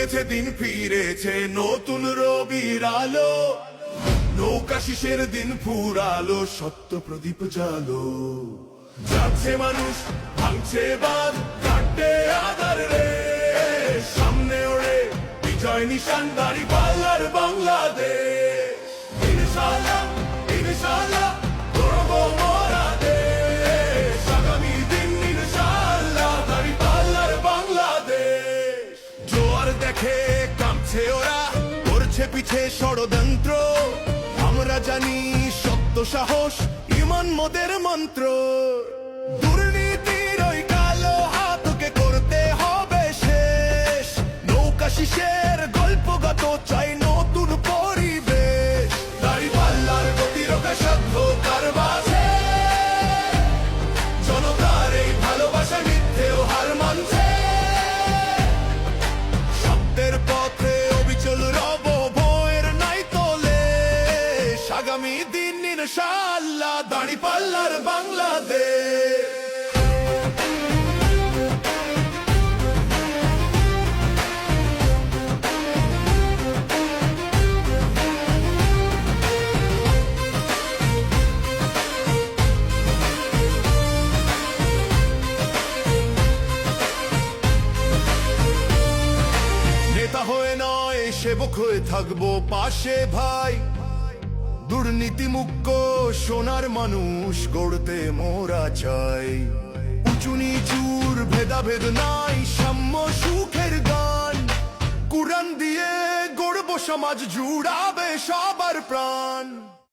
বদলেছে দিন, ফিরেছে নতুন রবির আলো, নৌকা শিশের দিন ফুরালো, সত্য প্রদীপ জালো। যাচ্ছে মানুষ, ভাঙছে বাঁধ, কাটে আধার রে, সামনে ওড়ে বিজয় নিশান, দাঁড়িপাল্লার বাংলাদেশ। ইনশাআল্লাহ ইনশাআল্লাহ গর্ব মোরা দেশ, আগামী দিন ইনশাআল্লাহ দাঁড়িপাল্লার বাংলাদেশ। জোয়ার দেখে কাঁপছে ওরা, করছে পিছে ষড়যন্ত্র, আমরা জানি সত্য সাহস ইমান মোদের মন্ত্র। দুর্নীতির ওই কালো হাতকে করতে হবে শেষ, নৌকা শিশের গল্পগত চাই নতুন পরিবেশ। দাঁড়িপাল্লার গতিরোধে সাধ্য কার মাঝে, জনতার এই ভালোবাসা মিথ্যেও হার মানছে। সত্যের পথে অবিচল রব, ভয়ের নাই তোলে, আগামী দিন ইনশাআল্লাহ দাঁড়িপাল্লার বাংলাদেশ। নেতা হয়ে নয় সেবক হয়ে থাকবো পাশে ভাই, দুর্নীতি মুক্ত সোনার মানুষ গড়তে মোরা চাই। উঁচু নিচুর ভেদাভেদ নাই, সাম্য সুখের গান, কুরআন দিয়ে গড়ব সমাজ, জুড়াবে সবার প্রাণ।